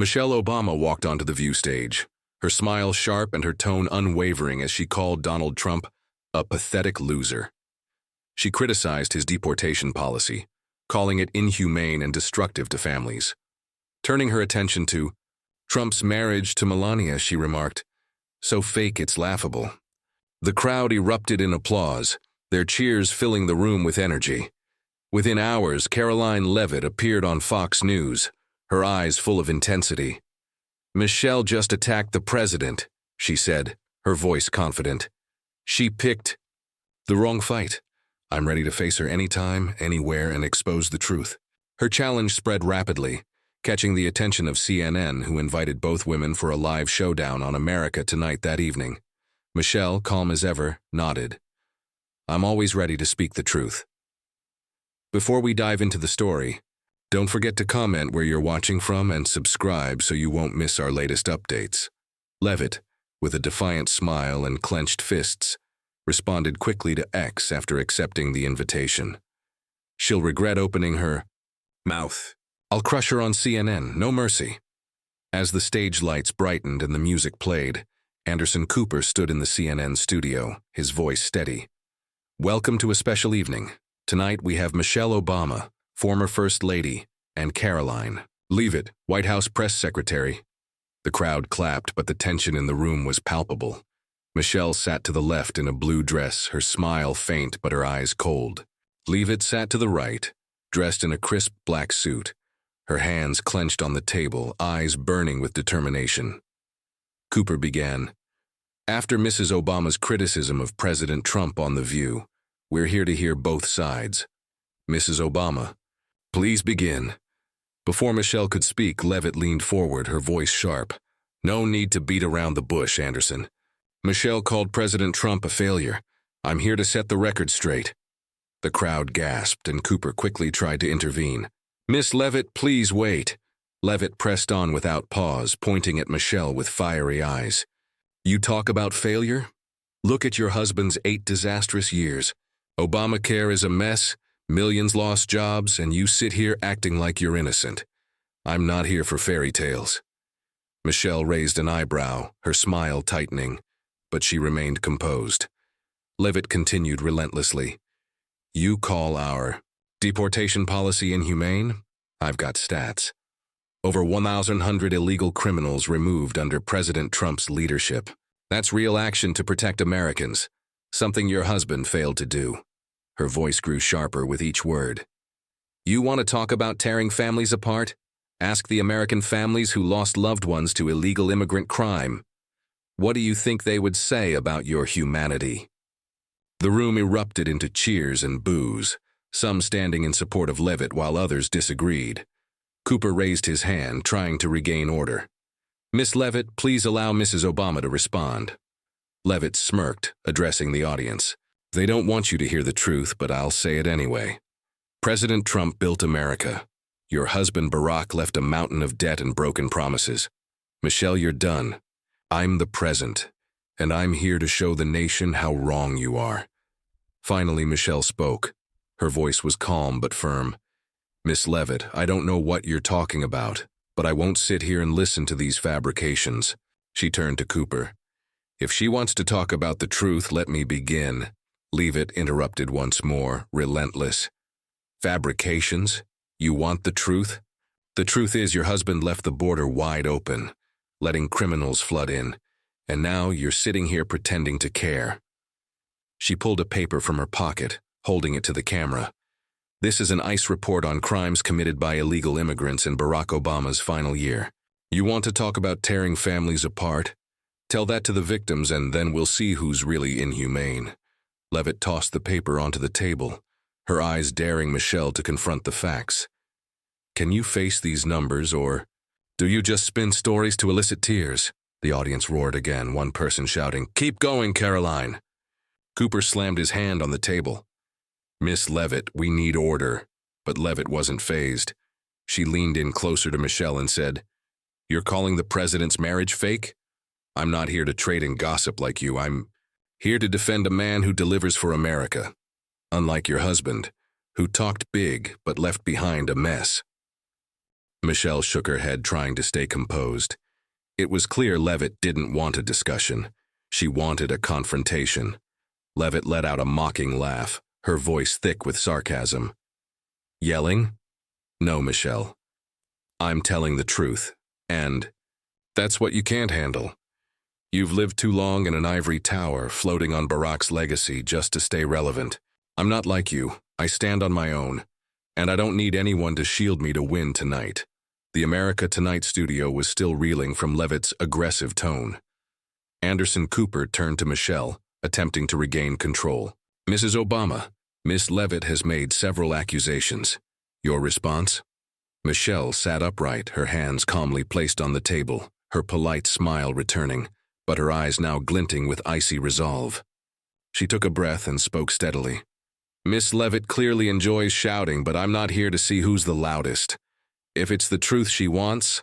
Michelle Obama walked onto the view stage, her smile sharp and her tone unwavering as she called Donald Trump a pathetic loser. She criticized his deportation policy, calling it inhumane and destructive to families. Turning her attention to Trump's marriage to Melania, she remarked, "So fake it's laughable." The crowd erupted in applause, their cheers filling the room with energy. Within hours, Karoline Leavitt appeared on Fox News, her eyes full of intensity. "Michelle just attacked the president," she said, her voice confident. "She picked the wrong fight. I'm ready to face her anytime, anywhere, and expose the truth." Her challenge spread rapidly, catching the attention of CNN, who invited both women for a live showdown on America Tonight that evening. Michelle, calm as ever, nodded. "I'm always ready to speak the truth." Before we dive into the story, don't forget to comment where you're watching from and subscribe so you won't miss our latest updates. Leavitt, with a defiant smile and clenched fists, responded quickly to X after accepting the invitation. "She'll regret opening her mouth. I'll crush her on CNN, no mercy." As the stage lights brightened and the music played, Anderson Cooper stood in the CNN studio, his voice steady. "Welcome to a special evening. Tonight we have Michelle Obama, former First Lady, and Karoline Leavitt, White House Press Secretary." The crowd clapped, but the tension in the room was palpable. Michelle sat to the left in a blue dress, her smile faint but her eyes cold. Leavitt sat to the right, dressed in a crisp black suit, her hands clenched on the table, eyes burning with determination. Cooper began, "After Mrs. Obama's criticism of President Trump on The View, we're here to hear both sides. Mrs. Obama, please begin." Before Michelle could speak, Leavitt leaned forward, her voice sharp. "No need to beat around the bush, Anderson. Michelle called President Trump a failure. I'm here to set the record straight." The crowd gasped, and Cooper quickly tried to intervene. "Miss Leavitt, please wait." Leavitt pressed on without pause, pointing at Michelle with fiery eyes. "You talk about failure? Look at your husband's 8 disastrous years. Obamacare is a mess, millions lost jobs, and you sit here acting like you're innocent. I'm not here for fairy tales." Michelle raised an eyebrow, her smile tightening, but she remained composed. Leavitt continued relentlessly. "You call our deportation policy inhumane? I've got stats. Over 1,100 illegal criminals removed under President Trump's leadership. That's real action to protect Americans, something your husband failed to do." Her voice grew sharper with each word. "You want to talk about tearing families apart? Ask the American families who lost loved ones to illegal immigrant crime. What do you think they would say about your humanity?" The room erupted into cheers and boos, some standing in support of Leavitt while others disagreed. Cooper raised his hand, trying to regain order. "Miss Leavitt, please allow Mrs. Obama to respond." Leavitt smirked, addressing the audience. "They don't want you to hear the truth, but I'll say it anyway. President Trump built America. Your husband Barack left a mountain of debt and broken promises. Michelle, you're done. I'm the present, and I'm here to show the nation how wrong you are." Finally, Michelle spoke. Her voice was calm but firm. "Miss Leavitt, I don't know what you're talking about, but I won't sit here and listen to these fabrications." She turned to Cooper. "If she wants to talk about the truth, let me begin." Leavitt interrupted once more, relentless. "Fabrications? You want the truth? The truth is your husband left the border wide open, letting criminals flood in, and now you're sitting here pretending to care." She pulled a paper from her pocket, holding it to the camera. "This is an ICE report on crimes committed by illegal immigrants in Barack Obama's final year. You want to talk about tearing families apart? Tell that to the victims and then we'll see who's really inhumane." Leavitt tossed the paper onto the table, her eyes daring Michelle to confront the facts. "Can you face these numbers, or do you just spin stories to elicit tears?" The audience roared again, one person shouting, "Keep going, Karoline." Cooper slammed his hand on the table. "Miss Leavitt, we need order." But Leavitt wasn't fazed. She leaned in closer to Michelle and said, "You're calling the president's marriage fake? I'm not here to trade and gossip like you. I'm here to defend a man who delivers for America. Unlike your husband, who talked big but left behind a mess." Michelle shook her head, trying to stay composed. It was clear Leavitt didn't want a discussion. She wanted a confrontation. Leavitt let out a mocking laugh, her voice thick with sarcasm. Yelling? No, Michelle. I'm telling the truth, and that's what you can't handle. You've lived too long in an ivory tower, floating on Barack's legacy just to stay relevant. I'm not like you. I stand on my own, and I don't need anyone to shield me to win tonight. The America Tonight studio was still reeling from Leavitt's aggressive tone. Anderson Cooper turned to Michelle, attempting to regain control. Mrs. Obama, Miss Leavitt has made several accusations. Your response? Michelle sat upright, her hands calmly placed on the table, her polite smile returning, but her eyes now glinting with icy resolve. She took a breath and spoke steadily. Miss Leavitt clearly enjoys shouting, but I'm not here to see who's the loudest. If it's the truth she wants,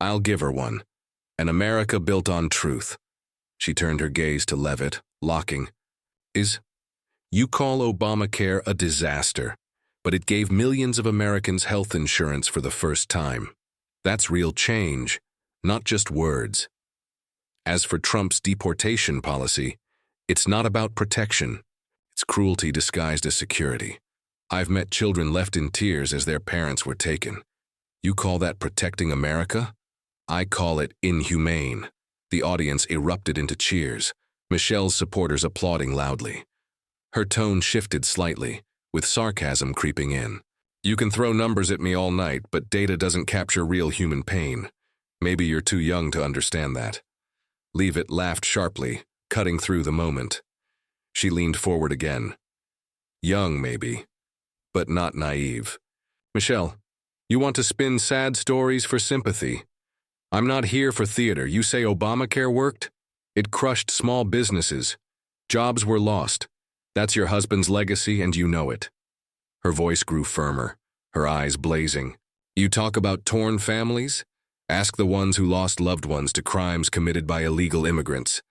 I'll give her one. An America built on truth. She turned her gaze to Leavitt, locking. You call Obamacare a disaster, but it gave millions of Americans health insurance for the first time. That's real change, not just words. As for Trump's deportation policy, it's not about protection. It's cruelty disguised as security. I've met children left in tears as their parents were taken. You call that protecting America? I call it inhumane. The audience erupted into cheers, Michelle's supporters applauding loudly. Her tone shifted slightly, with sarcasm creeping in. You can throw numbers at me all night, but data doesn't capture real human pain. Maybe you're too young to understand that. Leavitt laughed sharply, cutting through the moment. She leaned forward again. Young, maybe, but not naive. Michelle, you want to spin sad stories for sympathy. I'm not here for theater. You say Obamacare worked? It crushed small businesses. Jobs were lost. That's your husband's legacy, and you know it. Her voice grew firmer, her eyes blazing. You talk about torn families? Ask the ones who lost loved ones to crimes committed by illegal immigrants.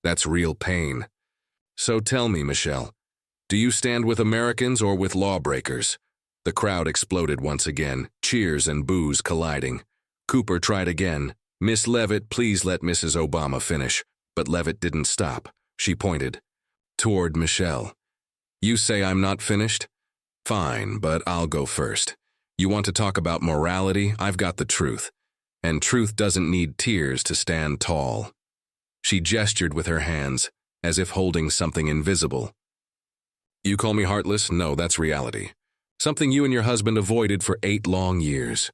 That's real pain. So tell me, Michelle, do you stand with Americans or with lawbreakers? The crowd exploded once again, cheers and boos colliding. Cooper tried again. Miss Leavitt, please let Mrs. Obama finish. But Leavitt didn't stop. She pointed toward Michelle. You say I'm not finished? Fine, but I'll go first. You want to talk about morality? I've got the truth. And truth doesn't need tears to stand tall. She gestured with her hands, as if holding something invisible. You call me heartless? No, that's reality. Something you and your husband avoided for 8 long years.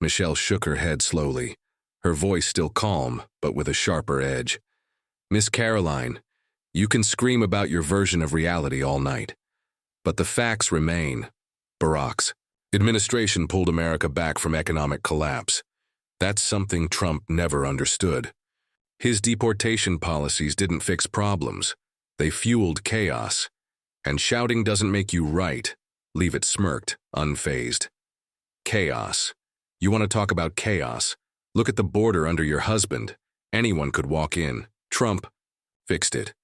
Michelle shook her head slowly, her voice still calm, but with a sharper edge. Miss Karoline, you can scream about your version of reality all night. But the facts remain. Barack's administration pulled America back from economic collapse. That's something Trump never understood. His deportation policies didn't fix problems. They fueled chaos. And shouting doesn't make you right. Leavitt smirked, unfazed. Chaos. You want to talk about chaos? Look at the border under your husband. Anyone could walk in. Trump fixed it.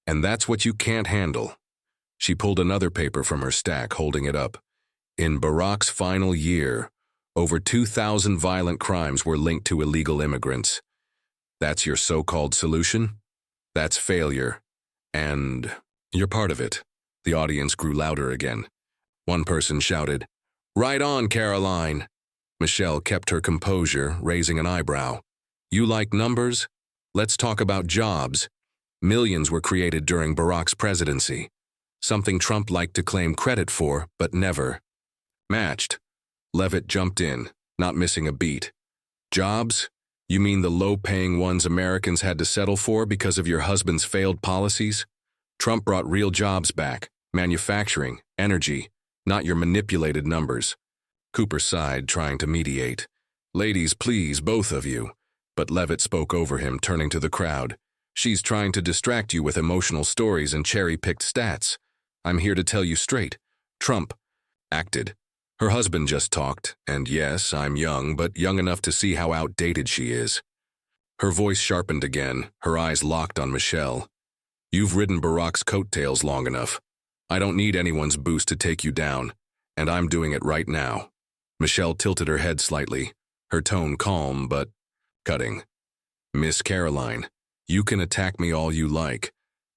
And that's what you can't handle. She pulled another paper from her stack, holding it up. In Barack's final year, over 2,000 violent crimes were linked to illegal immigrants. That's your so-called solution? That's failure. And you're part of it. The audience grew louder again. One person shouted, "Right on, Karoline." Michelle kept her composure, raising an eyebrow. You like numbers? Let's talk about jobs. Millions were created during Barack's presidency. Something Trump liked to claim credit for, but never matched. Leavitt jumped in, not missing a beat. Jobs? You mean the low-paying ones Americans had to settle for because of your husband's failed policies? Trump brought real jobs back, manufacturing, energy, not your manipulated numbers. Cooper sighed, trying to mediate. Ladies, please, both of you. But Leavitt spoke over him, turning to the crowd. She's trying to distract you with emotional stories and cherry-picked stats. I'm here to tell you straight. Trump acted. Her husband just talked, and yes, I'm young, but young enough to see how outdated she is. Her voice sharpened again, her eyes locked on Michelle. You've ridden Barack's coattails long enough. I don't need anyone's boost to take you down, and I'm doing it right now. Michelle tilted her head slightly, her tone calm but cutting. Miss Karoline, you can attack me all you like,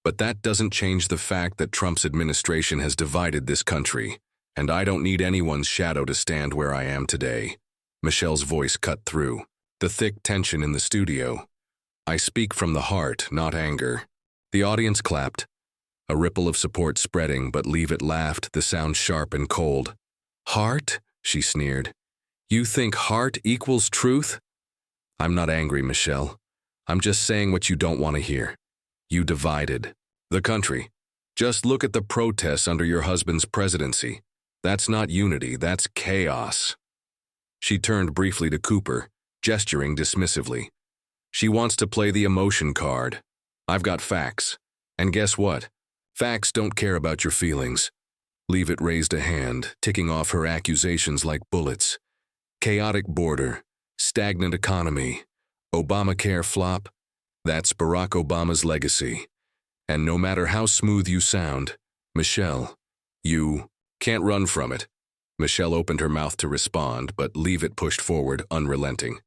but that doesn't change the fact that Trump's administration has divided this country, and I don't need anyone's shadow to stand where I am today. Michelle's voice cut through the thick tension in the studio. I speak from the heart, not anger. The audience clapped, a ripple of support spreading, but Leavitt laughed, the sound sharp and cold. Heart? She sneered. You think heart equals truth? I'm not angry, Michelle. I'm just saying what you don't want to hear. You divided the country. Just look at the protests under your husband's presidency. That's not unity, that's chaos. She turned briefly to Cooper, gesturing dismissively. She wants to play the emotion card. I've got facts. And guess what? Facts don't care about your feelings. Leavitt raised a hand, ticking off her accusations like bullets. Chaotic border, stagnant economy, Obamacare flop. That's Barack Obama's legacy. And no matter how smooth you sound, Michelle, you can't run from it. Michelle opened her mouth to respond, but Leavitt pushed forward, unrelenting.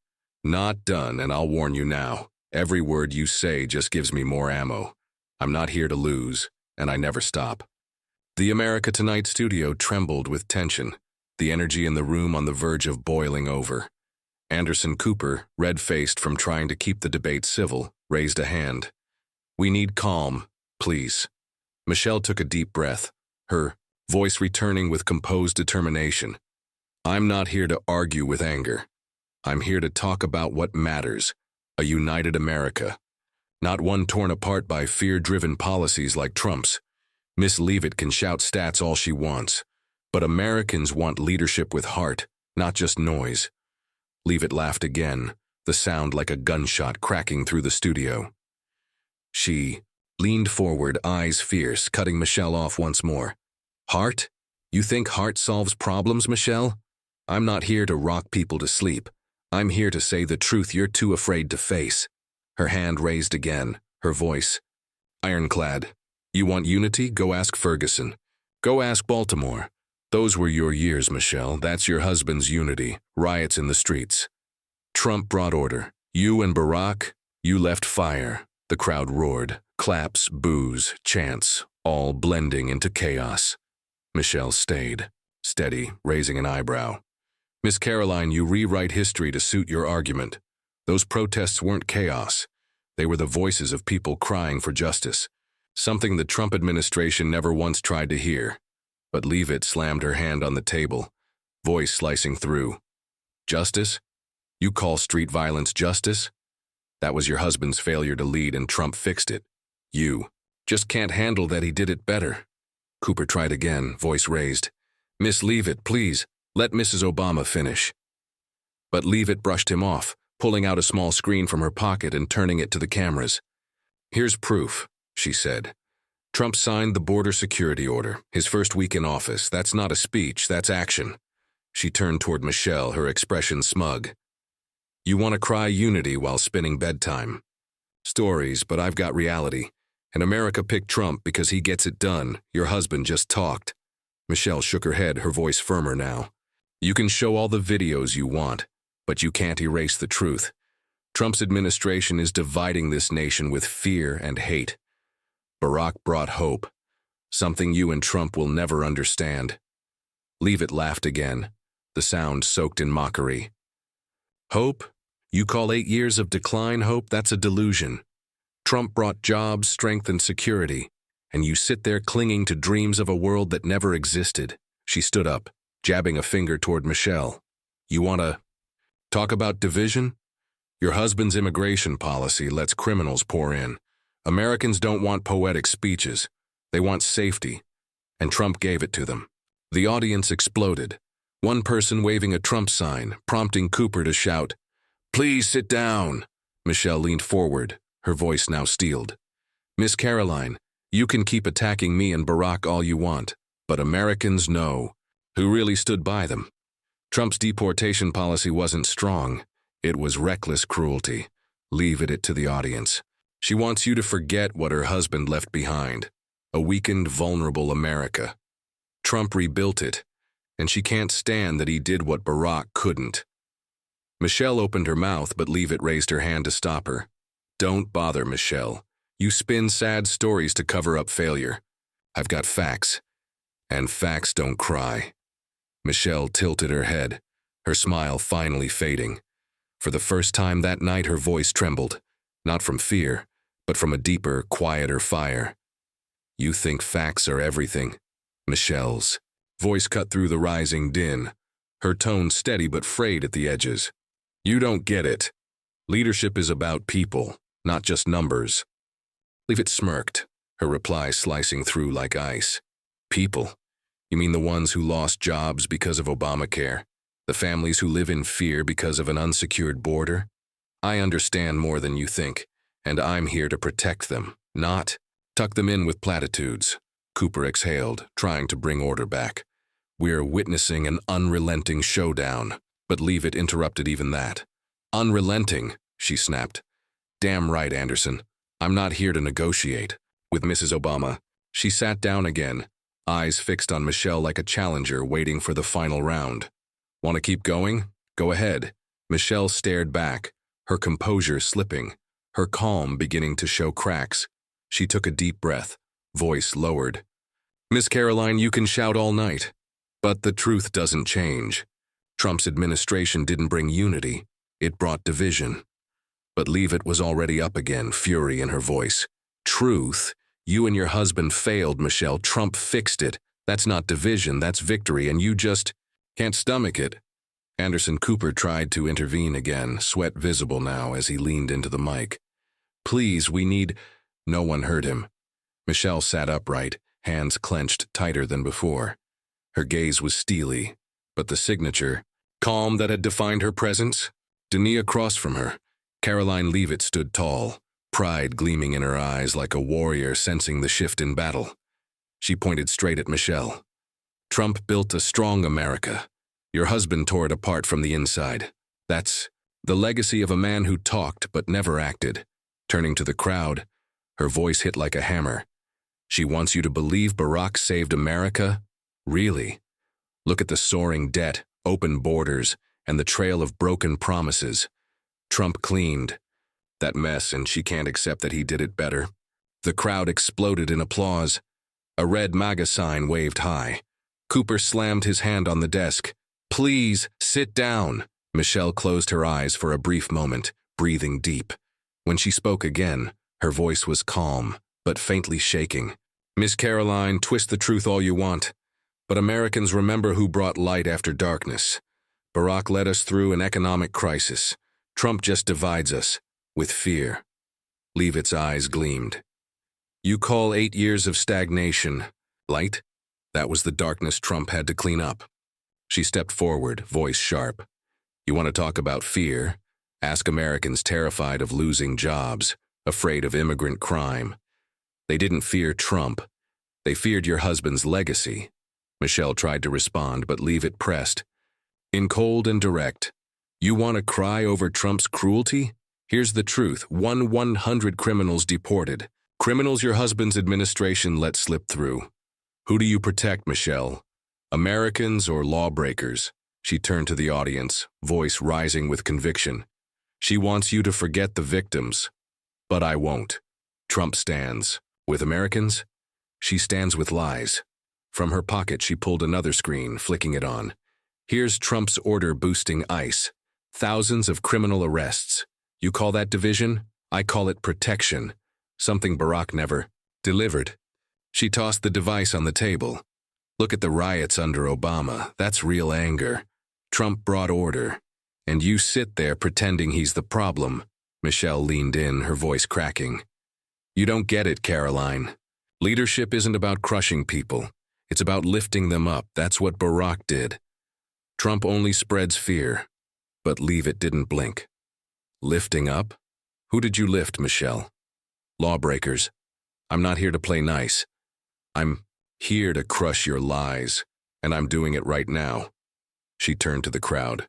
Not done, and I'll warn you now. Every word you say just gives me more ammo. I'm not here to lose, and I never stop. The America Tonight studio trembled with tension, the energy in the room on the verge of boiling over. Anderson Cooper, red-faced from trying to keep the debate civil, raised a hand. We need calm, please. Michelle took a deep breath, her voice returning with composed determination. I'm not here to argue with anger. I'm here to talk about what matters, a united America. Not one torn apart by fear-driven policies like Trump's. Miss Leavitt can shout stats all she wants, but Americans want leadership with heart, not just noise. Leavitt laughed again, the sound like a gunshot cracking through the studio. She leaned forward, eyes fierce, cutting Michelle off once more. Heart? You think heart solves problems, Michelle? I'm not here to rock people to sleep. I'm here to say the truth you're too afraid to face. Her hand raised again, her voice ironclad. You want unity? Go ask Ferguson. Go ask Baltimore. Those were your years, Michelle. That's your husband's unity. Riots in the streets. Trump brought order. You and Barack, you left fire. The crowd roared. Claps, boos, chants, all blending into chaos. Michelle stayed, steady, raising an eyebrow. Miss Karoline, you rewrite history to suit your argument. Those protests weren't chaos. They were the voices of people crying for justice, something the Trump administration never once tried to hear. But Leavitt slammed her hand on the table, voice slicing through. Justice? You call street violence justice? That was your husband's failure to lead and Trump fixed it. You just can't handle that he did it better. Cooper tried again, voice raised. Miss Leavitt, please, let Mrs. Obama finish. But Leavitt brushed him off, pulling out a small screen from her pocket and turning it to the cameras. Here's proof, she said. Trump signed the border security order, his first week in office. That's not a speech, that's action. She turned toward Michelle, her expression smug. You want to cry unity while spinning bedtime. Stories, but I've got reality. And America picked Trump because he gets it done. Your husband just talked. Michelle shook her head, her voice firmer now. You can show all the videos you want, but you can't erase the truth. Trump's administration is dividing this nation with fear and hate. Barack brought hope, something you and Trump will never understand. Leavitt laughed again, the sound soaked in mockery. Hope? You call 8 years of decline hope? That's a delusion. Trump brought jobs, strength, and security, and you sit there clinging to dreams of a world that never existed. She stood up, jabbing a finger toward Michelle. You want to talk about division? Your husband's immigration policy lets criminals pour in. Americans don't want poetic speeches. They want safety, and Trump gave it to them. The audience exploded, one person waving a Trump sign, prompting Cooper to shout, Please sit down. Michelle leaned forward, her voice now steeled. Miss Karoline, you can keep attacking me and Barack all you want, but Americans know who really stood by them. Trump's deportation policy wasn't strong. It was reckless cruelty. Leave it to the audience. She wants you to forget what her husband left behind, a weakened, vulnerable America. Trump rebuilt it, and she can't stand that he did what Barack couldn't. Michelle opened her mouth, but Leavitt raised her hand to stop her. Don't bother, Michelle. You spin sad stories to cover up failure. I've got facts, and facts don't cry. Michelle tilted her head, her smile finally fading. For the first time that night, her voice trembled, not from fear, but from a deeper, quieter fire. You think facts are everything? Michelle's voice cut through the rising din, her tone steady but frayed at the edges. You don't get it. Leadership is about people, not just numbers. Leavitt smirked, her reply slicing through like ice. People? You mean the ones who lost jobs because of Obamacare? The families who live in fear because of an unsecured border? I understand more than you think, and I'm here to protect them, not tuck them in with platitudes. Cooper exhaled, trying to bring order back. We're witnessing an unrelenting showdown, but Leavitt interrupted even that. Unrelenting, she snapped. Damn right, Anderson. I'm not here to negotiate. With Mrs. Obama, she sat down again, eyes fixed on Michelle like a challenger waiting for the final round. Want to keep going? Go ahead. Michelle stared back, her composure slipping, her calm beginning to show cracks. She took a deep breath, voice lowered. Miss Karoline, you can shout all night, but the truth doesn't change. Trump's administration didn't bring unity, it brought division. But Leavitt was already up again, fury in her voice. Truth? You and your husband failed, Michelle. Trump fixed it. That's not division, that's victory, and you just can't stomach it. Anderson Cooper tried to intervene again, sweat visible now as he leaned into the mic. Please, we need... No one heard him. Michelle sat upright, hands clenched tighter than before. Her gaze was steely, but the signature, calm that had defined her presence, a knee across from her, Karoline Leavitt stood tall, pride gleaming in her eyes like a warrior sensing the shift in battle. She pointed straight at Michelle. Trump built a strong America. Your husband tore it apart from the inside. That's the legacy of a man who talked but never acted. Turning to the crowd, her voice hit like a hammer. She wants you to believe Barack saved America? Really? Look at the soaring debt, open borders, and the trail of broken promises. Trump cleaned that mess, and she can't accept that he did it better. The crowd exploded in applause. A red MAGA sign waved high. Cooper slammed his hand on the desk. Please, sit down. Michelle closed her eyes for a brief moment, breathing deep. When she spoke again, her voice was calm, but faintly shaking. Miss Karoline, twist the truth all you want, but Americans remember who brought light after darkness. Barack led us through an economic crisis. Trump just divides us, with fear. Leavitt's eyes gleamed. You call 8 years of stagnation light? That was the darkness Trump had to clean up. She stepped forward, voice sharp. You want to talk about fear? Ask Americans terrified of losing jobs, afraid of immigrant crime. They didn't fear Trump. They feared your husband's legacy. Michelle tried to respond, but Leavitt pressed. In cold and direct, you want to cry over Trump's cruelty? Here's the truth. 100 criminals deported. Criminals your husband's administration let slip through. Who do you protect, Michelle? Americans or lawbreakers? She turned to the audience, voice rising with conviction. She wants you to forget the victims. But I won't. Trump stands. With Americans? She stands with lies. From her pocket, she pulled another screen, flicking it on. Here's Trump's order boosting ICE. Thousands of criminal arrests. You call that division? I call it protection. Something Barack never delivered. She tossed the device on the table. Look at the riots under Obama. That's real anger. Trump brought order. And you sit there pretending he's the problem. Michelle leaned in, her voice cracking. You don't get it, Karoline. Leadership isn't about crushing people. It's about lifting them up. That's what Barack did. Trump only spreads fear. But Leavitt didn't blink. Lifting up? Who did you lift, Michelle? Lawbreakers. I'm not here to play nice. I'm here to crush your lies, and I'm doing it right now. She turned to the crowd.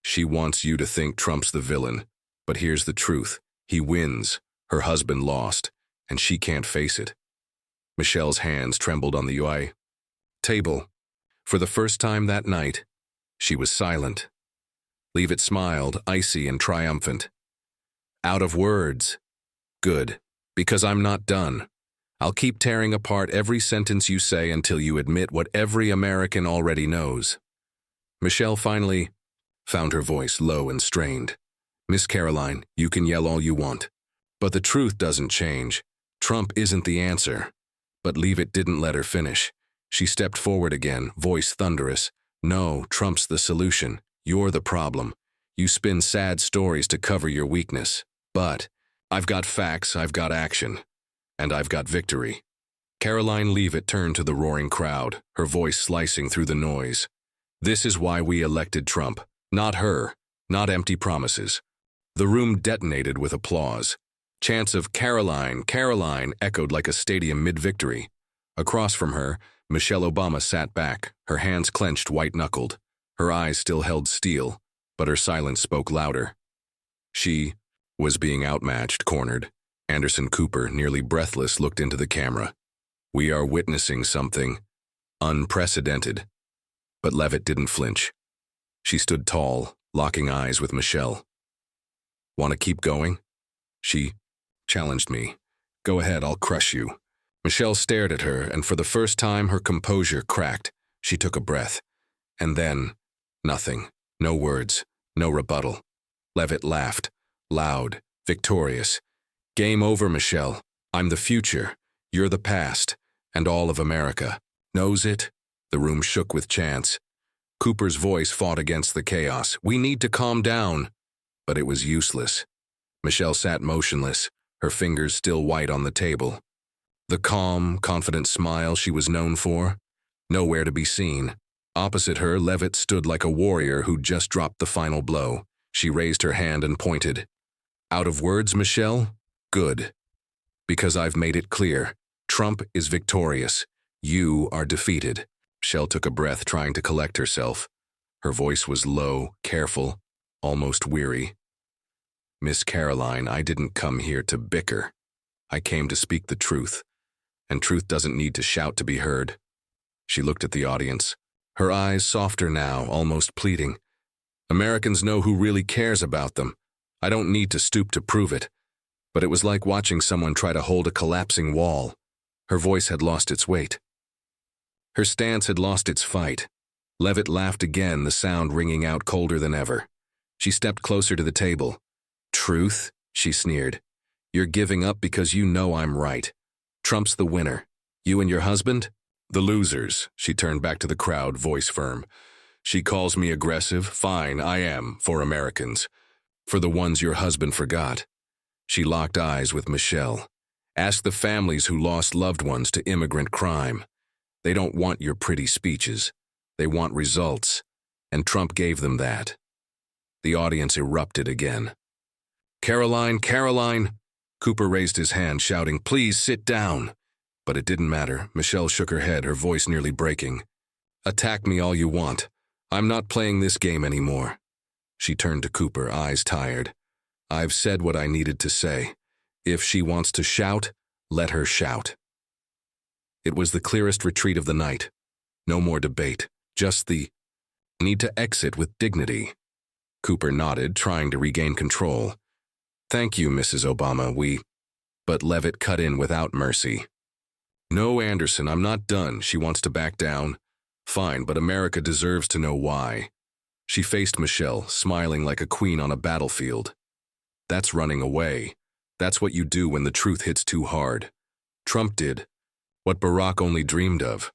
She wants you to think Trump's the villain, but here's the truth. He wins. Her husband lost, and she can't face it. Michelle's hands trembled on the UI table. For the first time that night, she was silent. Leavitt smiled, icy and triumphant. Out of words. Good. Because I'm not done. I'll keep tearing apart every sentence you say until you admit what every American already knows. Michelle finally found her voice low and strained. Miss Karoline, you can yell all you want. But the truth doesn't change. Trump isn't the answer. But Leavitt didn't let her finish. She stepped forward again, voice thunderous. No, Trump's the solution. You're the problem. You spin sad stories to cover your weakness. But I've got facts, I've got action. And I've got victory. Karoline Leavitt turned to the roaring crowd, her voice slicing through the noise. This is why we elected Trump. Not her. Not empty promises. The room detonated with applause. Chants of Karoline, Karoline echoed like a stadium mid-victory. Across from her, Michelle Obama sat back, her hands clenched white-knuckled. Her eyes still held steel, but her silence spoke louder. She was being outmatched, cornered. Anderson Cooper, nearly breathless, looked into the camera. We are witnessing something unprecedented. But Leavitt didn't flinch. She stood tall, locking eyes with Michelle. Want to keep going? She challenged me. Go ahead, I'll crush you. Michelle stared at her, and for the first time her composure cracked. She took a breath. And then, nothing. No words. No rebuttal. Leavitt laughed. Loud. Victorious. Game over, Michelle. I'm the future. You're the past. And all of America. Knows it? The room shook with chants. Cooper's voice fought against the chaos. We need to calm down. But it was useless. Michelle sat motionless, her fingers still white on the table. The calm, confident smile she was known for, nowhere to be seen. Opposite her, Leavitt stood like a warrior who'd just dropped the final blow. She raised her hand and pointed. Out of words, Michelle? Good. Because I've made it clear. Trump is victorious. You are defeated. Michelle took a breath, trying to collect herself. Her voice was low, careful, almost weary. Miss Karoline, I didn't come here to bicker. I came to speak the truth. And truth doesn't need to shout to be heard. She looked at the audience, her eyes softer now, almost pleading. Americans know who really cares about them. I don't need to stoop to prove it. But it was like watching someone try to hold a collapsing wall. Her voice had lost its weight. Her stance had lost its fight. Leavitt laughed again, the sound ringing out colder than ever. She stepped closer to the table. Truth? She sneered. You're giving up because you know I'm right. Trump's the winner. You and your husband? The losers. She turned back to the crowd, voice firm. She calls me aggressive. Fine, I am, for Americans. For the ones your husband forgot. She locked eyes with Michelle. Ask the families who lost loved ones to immigrant crime. They don't want your pretty speeches. They want results. And Trump gave them that. The audience erupted again. Karoline, Karoline! Cooper raised his hand, shouting, please sit down. But it didn't matter. Michelle shook her head, her voice nearly breaking. Attack me all you want. I'm not playing this game anymore. She turned to Cooper, eyes tired. I've said what I needed to say. If she wants to shout, let her shout. It was the clearest retreat of the night. No more debate, just the need to exit with dignity. Cooper nodded, trying to regain control. Thank you, Mrs. Obama, But Leavitt cut in without mercy. No, Anderson, I'm not done. She wants to back down. Fine, but America deserves to know why. She faced Michelle, smiling like a queen on a battlefield. That's running away. That's what you do when the truth hits too hard. Trump did what Barack only dreamed of.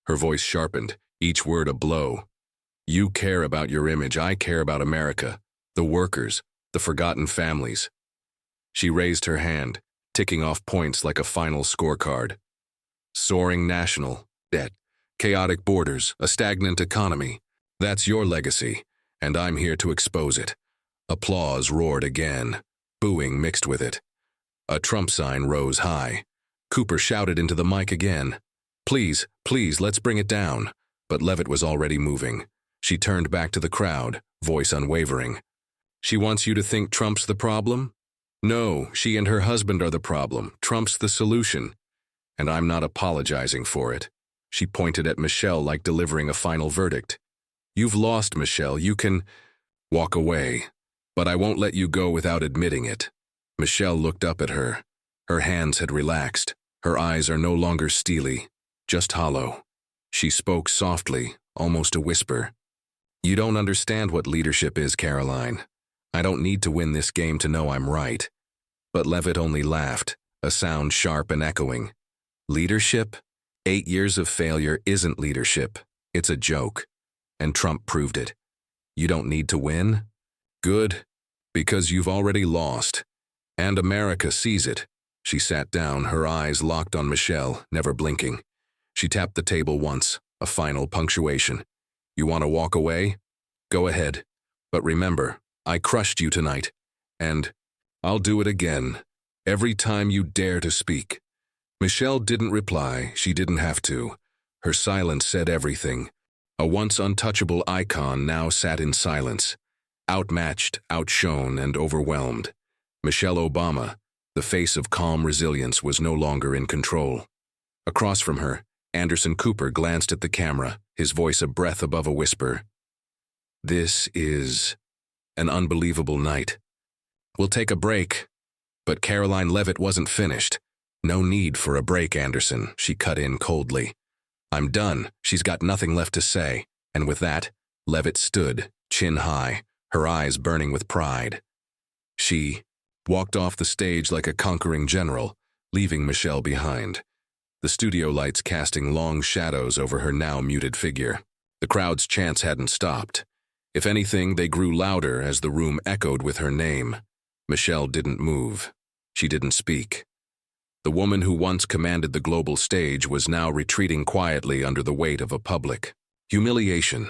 Her voice sharpened, each word a blow. You care about your image, I care about America, the workers, the forgotten families. She raised her hand, ticking off points like a final scorecard. Soaring national debt, chaotic borders, a stagnant economy. That's your legacy, and I'm here to expose it. Applause roared again, booing mixed with it. A Trump sign rose high. Cooper shouted into the mic again. Please, please, let's bring it down. But Leavitt was already moving. She turned back to the crowd, voice unwavering. She wants you to think Trump's the problem? No, she and her husband are the problem. Trump's the solution. And I'm not apologizing for it. She pointed at Michelle like delivering a final verdict. You've lost, Michelle. You can... Walk away. But I won't let you go without admitting it. Michelle looked up at her. Her hands had relaxed. Her eyes are no longer steely, just hollow. She spoke softly, almost a whisper. You don't understand what leadership is, Karoline. I don't need to win this game to know I'm right. But Leavitt only laughed, a sound sharp and echoing. Leadership? 8 years of failure isn't leadership. It's a joke. And Trump proved it. You don't need to win? Good, because you've already lost. And America sees it. She sat down, her eyes locked on Michelle, never blinking. She tapped the table once, a final punctuation. You want to walk away? Go ahead. But remember, I crushed you tonight. And I'll do it again, every time you dare to speak. Michelle didn't reply. She didn't have to. Her silence said everything. A once untouchable icon now sat in silence, outmatched, outshone, and overwhelmed. Michelle Obama, the face of calm resilience, was no longer in control. Across from her, Anderson Cooper glanced at the camera, his voice a breath above a whisper. This is an unbelievable night. We'll take a break. But Karoline Leavitt wasn't finished. No need for a break, Anderson, she cut in coldly. I'm done. She's got nothing left to say. And with that, Leavitt stood, chin high, her eyes burning with pride. She walked off the stage like a conquering general, leaving Michelle behind, the studio lights casting long shadows over her now muted figure. The crowd's chants hadn't stopped. If anything, they grew louder as the room echoed with her name. Michelle didn't move. She didn't speak. The woman who once commanded the global stage was now retreating quietly under the weight of a public humiliation.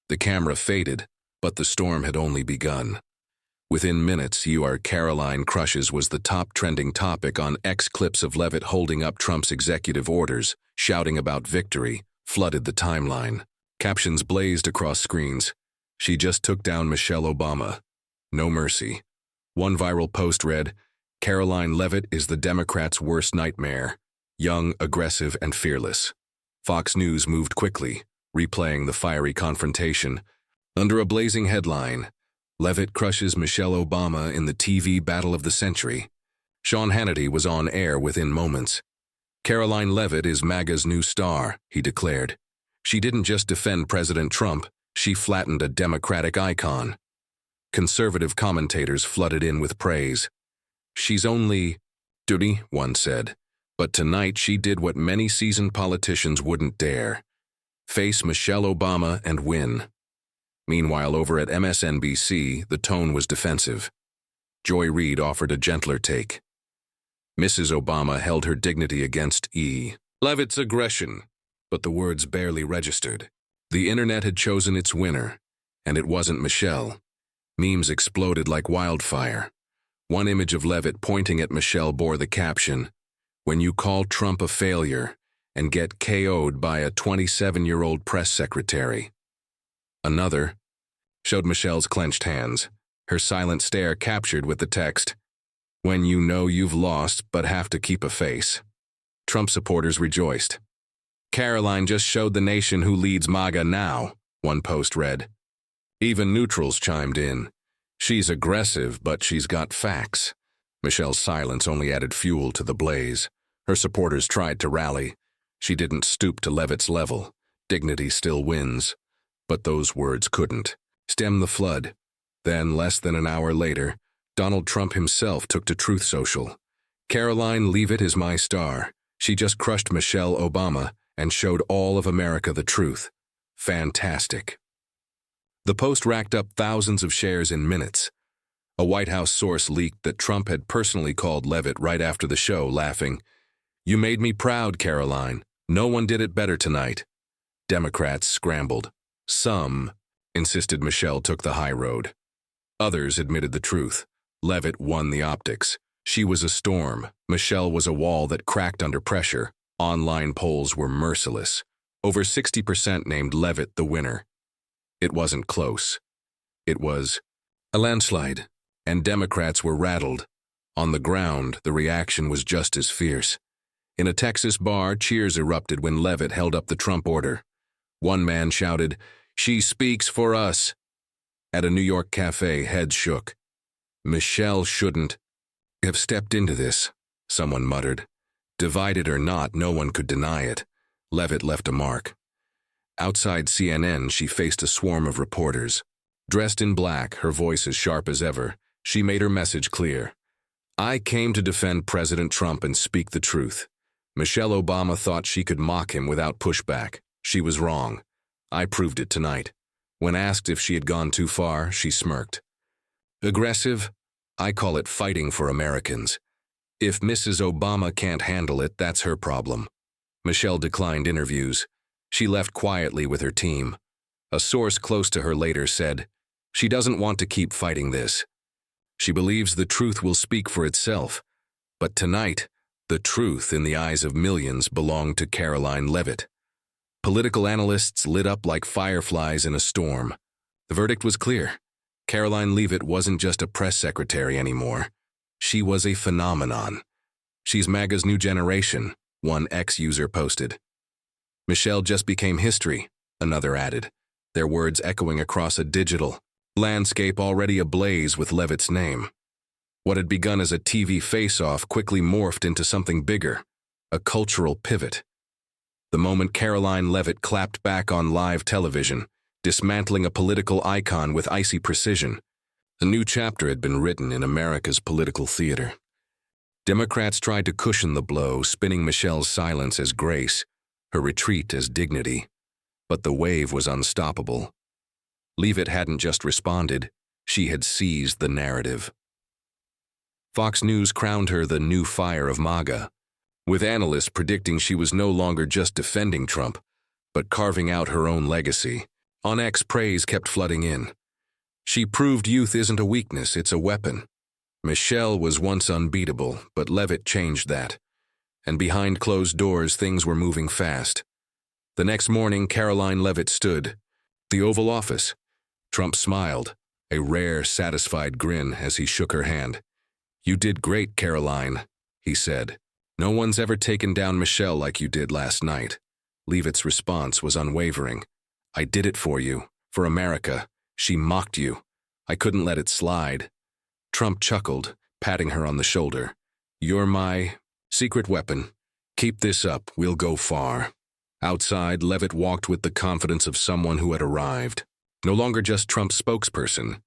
The camera faded, but the storm had only begun. Within minutes, Your Karoline crushes was the top trending topic on X. Clips of Leavitt holding up Trump's executive orders, shouting about victory, flooded the timeline. Captions blazed across screens. She just took down Michelle Obama. No mercy. One viral post read, Karoline Leavitt is the Democrats' worst nightmare. Young, aggressive, and fearless. Fox News moved quickly, replaying the fiery confrontation. Under a blazing headline, Leavitt crushes Michelle Obama in the TV battle of the century. Sean Hannity was on air within moments. Karoline Leavitt is MAGA's new star, he declared. She didn't just defend President Trump, she flattened a Democratic icon. Conservative commentators flooded in with praise. She's only duty, one said, but tonight she did what many seasoned politicians wouldn't dare. Face Michelle Obama and win. Meanwhile, over at MSNBC, the tone was defensive. Joy Reid offered a gentler take. Mrs. Obama held her dignity against Leavitt's aggression, but the words barely registered. The internet had chosen its winner, and it wasn't Michelle. Memes exploded like wildfire. One image of Leavitt pointing at Michelle bore the caption, "When you call Trump a failure and get KO'd by a 27-year-old press secretary." Another showed Michelle's clenched hands, her silent stare captured with the text, "When you know you've lost but have to keep a face." Trump supporters rejoiced. Karoline just showed the nation who leads MAGA now, one post read. Even neutrals chimed in. She's aggressive, but she's got facts. Michelle's silence only added fuel to the blaze. Her supporters tried to rally. She didn't stoop to Leavitt's level. Dignity still wins. But those words couldn't stem the flood. Then, less than an hour later, Donald Trump himself took to Truth Social. Karoline Leavitt is my star. She just crushed Michelle Obama and showed all of America the truth. Fantastic. The post racked up thousands of shares in minutes. A White House source leaked that Trump had personally called Leavitt right after the show, laughing, "You made me proud, Karoline. No one did it better tonight." Democrats scrambled. Some insisted Michelle took the high road. Others admitted the truth. Leavitt won the optics. She was a storm. Michelle was a wall that cracked under pressure. Online polls were merciless. Over 60% named Leavitt the winner. It wasn't close. It was a landslide, and Democrats were rattled. On the ground, the reaction was just as fierce. In a Texas bar, cheers erupted when Leavitt held up the Trump order. One man shouted, "She speaks for us." At a New York cafe, heads shook. Michelle shouldn't have stepped into this, someone muttered. Divided or not, no one could deny it. Leavitt left a mark. Outside CNN, she faced a swarm of reporters. Dressed in black, her voice as sharp as ever, she made her message clear. I came to defend President Trump and speak the truth. Michelle Obama thought she could mock him without pushback. She was wrong. I proved it tonight. When asked if she had gone too far, she smirked. Aggressive? I call it fighting for Americans. If Mrs. Obama can't handle it, that's her problem. Michelle declined interviews. She left quietly with her team. A source close to her later said, she doesn't want to keep fighting this. She believes the truth will speak for itself. But tonight, the truth in the eyes of millions belonged to Karoline Leavitt. Political analysts lit up like fireflies in a storm. The verdict was clear. Karoline Leavitt wasn't just a press secretary anymore. She was a phenomenon. She's MAGA's new generation, one ex-user posted. Michelle just became history, another added, their words echoing across a digital landscape already ablaze with Leavitt's name. What had begun as a TV face-off quickly morphed into something bigger, a cultural pivot. The moment Karoline Leavitt clapped back on live television, dismantling a political icon with icy precision, a new chapter had been written in America's political theater. Democrats tried to cushion the blow, spinning Michelle's silence as grace, her retreat as dignity. But the wave was unstoppable. Leavitt hadn't just responded, she had seized the narrative. Fox News crowned her the new fire of MAGA, with analysts predicting she was no longer just defending Trump, but carving out her own legacy. On X, praise kept flooding in. She proved youth isn't a weakness, it's a weapon. Michelle was once unbeatable, but Leavitt changed that. And behind closed doors, things were moving fast. The next morning, Karoline Leavitt stood. The Oval Office. Trump smiled, a rare, satisfied grin as he shook her hand. You did great, Karoline, he said. No one's ever taken down Michelle like you did last night. Leavitt's response was unwavering. I did it for you, for America. She mocked you. I couldn't let it slide. Trump chuckled, patting her on the shoulder. You're my secret weapon. Keep this up, we'll go far. Outside, Leavitt walked with the confidence of someone who had arrived. No longer just Trump's spokesperson.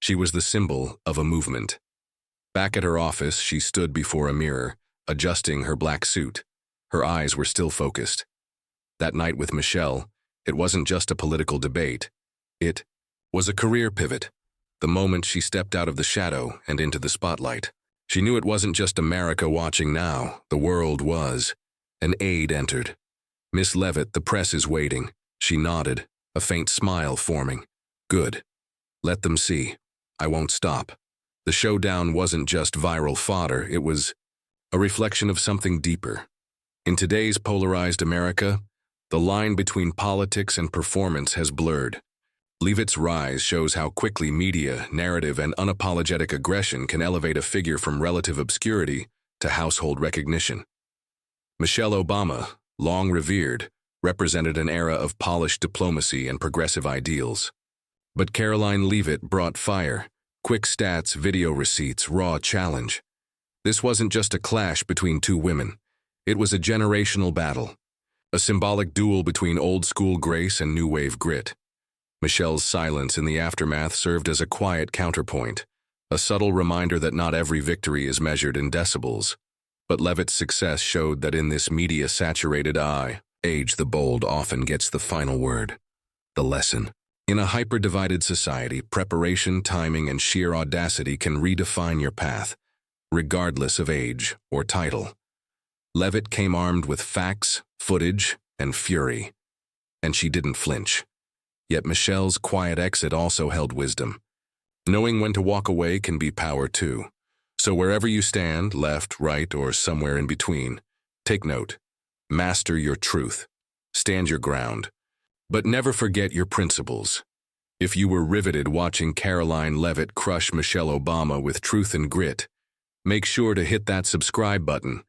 She was the symbol of a movement. Back at her office, she stood before a mirror, adjusting her black suit. Her eyes were still focused. That night with Michelle, it wasn't just a political debate. It was a career pivot. The moment she stepped out of the shadow and into the spotlight. She knew it wasn't just America watching now, the world was. An aide entered. Miss Leavitt, the press is waiting. She nodded, a faint smile forming. Good. Let them see. I won't stop. The showdown wasn't just viral fodder, it was a reflection of something deeper. In today's polarized America, the line between politics and performance has blurred. Leavitt's rise shows how quickly media, narrative, and unapologetic aggression can elevate a figure from relative obscurity to household recognition. Michelle Obama, long revered, represented an era of polished diplomacy and progressive ideals. But Karoline Leavitt brought fire, quick stats, video receipts, raw challenge. This wasn't just a clash between two women. It was a generational battle, a symbolic duel between old-school grace and new-wave grit. Michelle's silence in the aftermath served as a quiet counterpoint, a subtle reminder that not every victory is measured in decibels. But Leavitt's success showed that in this media-saturated age, the bold often gets the final word. The lesson. In a hyper-divided society, preparation, timing, and sheer audacity can redefine your path, regardless of age or title. Leavitt came armed with facts, footage, and fury, and she didn't flinch. Yet Michelle's quiet exit also held wisdom. Knowing when to walk away can be power too. So wherever you stand, left, right, or somewhere in between, take note. Master your truth. Stand your ground. But never forget your principles. If you were riveted watching Karoline Leavitt crush Michelle Obama with truth and grit, make sure to hit that subscribe button,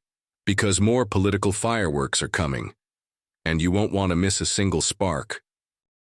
because more political fireworks are coming, and you won't want to miss a single spark.